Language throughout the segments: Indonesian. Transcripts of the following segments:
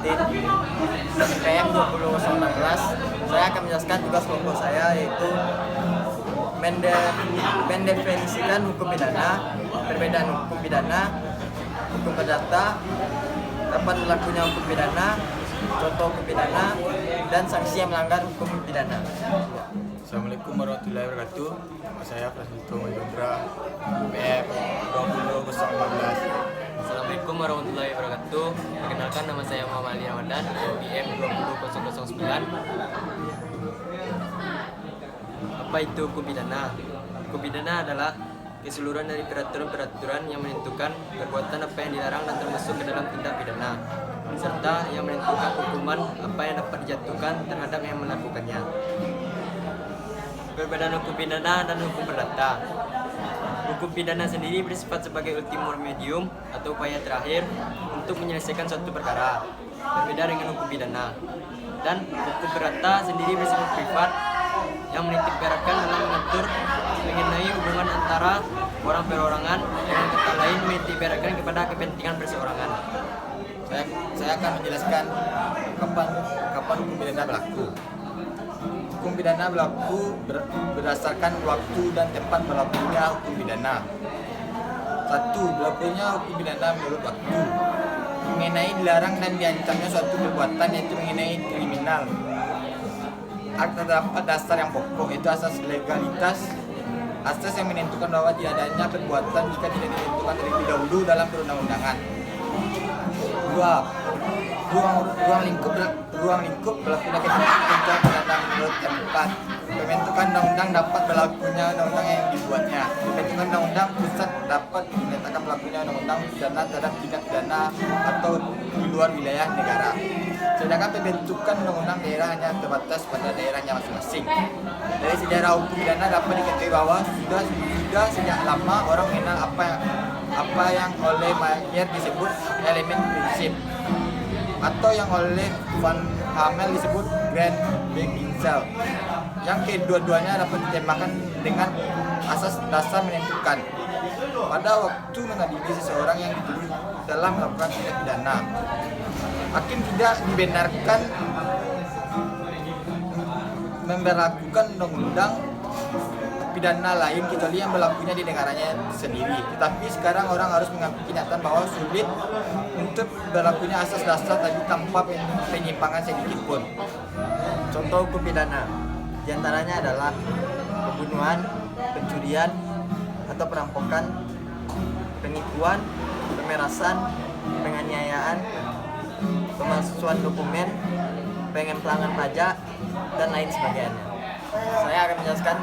Martin, PM 2016. Saya akan menjelaskan tugas kelompok saya, yaitu mendefinisikan hukum pidana, perbedaan hukum pidana, hukum perdata, kapan berlakunya hukum pidana, contoh hukum pidana, dan sanksi yang melanggar hukum pidana. Assalamualaikum warahmatullahi wabarakatuh. Nama saya Prasetyo Mayudra, PM 2015. Assalamualaikum warahmatullahi wabarakatuh. Perkenalkan, nama saya Muhammad Ali Ramadan, PM 20009. Apa itu hukum pidana? Hukum pidana adalah keseluruhan dari peraturan-peraturan yang menentukan perbuatan apa yang dilarang dan termasuk ke dalam tindak pidana, serta yang menentukan hukuman apa yang dapat dijatuhkan terhadap yang melakukannya. Perbedaan hukum pidana dan hukum perdata. Hukum pidana sendiri bersifat sebagai ultimum remedium atau upaya terakhir untuk menyelesaikan suatu perkara, berbeda dengan hukum pidana. Dan hukum perdata sendiri bersifat privat yang menitik beratkan dalam mengatur mengenai hubungan antara orang perorangan dengan kata lain menitik beratkan kepada kepentingan perseorangan. Saya akan menjelaskan kapan hukum pidana berlaku. Hukum pidana berlaku berdasarkan waktu dan tempat berlakunya hukum pidana. 1. Berlakunya hukum pidana menurut waktu. Mengenai dilarang dan diancamnya suatu perbuatan, yaitu mengenai kriminal. Terdapat dasar yang pokok, yaitu asas legalitas, asas yang menentukan bahwa tidak adanya perbuatan jika tidak ditentukan terlebih dahulu dalam perundang-undangan. 2. Ruang lingkup berlakunya ketentuan pidana menurut yang 4. Pembentukan undang-undang dapat berlakunya undang-undang yang dibuatnya. Pembentukan undang-undang pusat dapat menyatakan berlakunya undang-undang pidana terhadap tindak pidana atau di luar wilayah negara. Sedangkan pembentukan undang-undang daerah hanya terbatas pada daerahnya masing-masing. Dari sejarah hukum pidana dapat diketahui bahwa sudah sejak lama orang mengenal apa yang oleh Mayer disebut elemen prinsip, atau yang oleh Van Hamel disebut Grand Beginsel, yang kedua-duanya dapat ditembakkan dengan asas dasar menentukan pada waktu mengadili seseorang yang dituduh dalam melakukan tindak pidana. Hakim tidak dibenarkan memberlakukan undang-undang pidana lain kecuali yang berlakunya di negaranya sendiri. Tetapi sekarang orang harus mengakui kenyataan bahwa sulit untuk berlakunya asas dasar tadi tanpa penyimpangan sedikit pun. Contoh hukum pidana diantaranya adalah pembunuhan, pencurian atau perampokan, penipuan, pemerasan, penganiayaan, pemalsuan dokumen, pengembangan pajak, dan lain sebagainya. Saya akan menjelaskan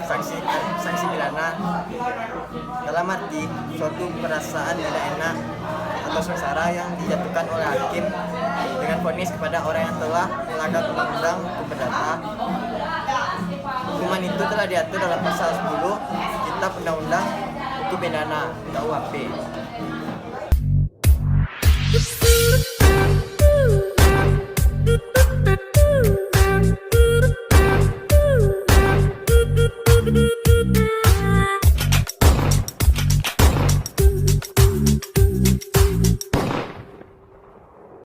sanksi pidana dalam arti suatu perasaan tidak enak atau sengsara yang dijatuhkan oleh hakim dengan vonis kepada orang yang telah melanggar undang-undang hukum perdata. Hukuman itu telah diatur dalam pasal 10 Kitab Undang-Undang Hukum Pidana (KUHP).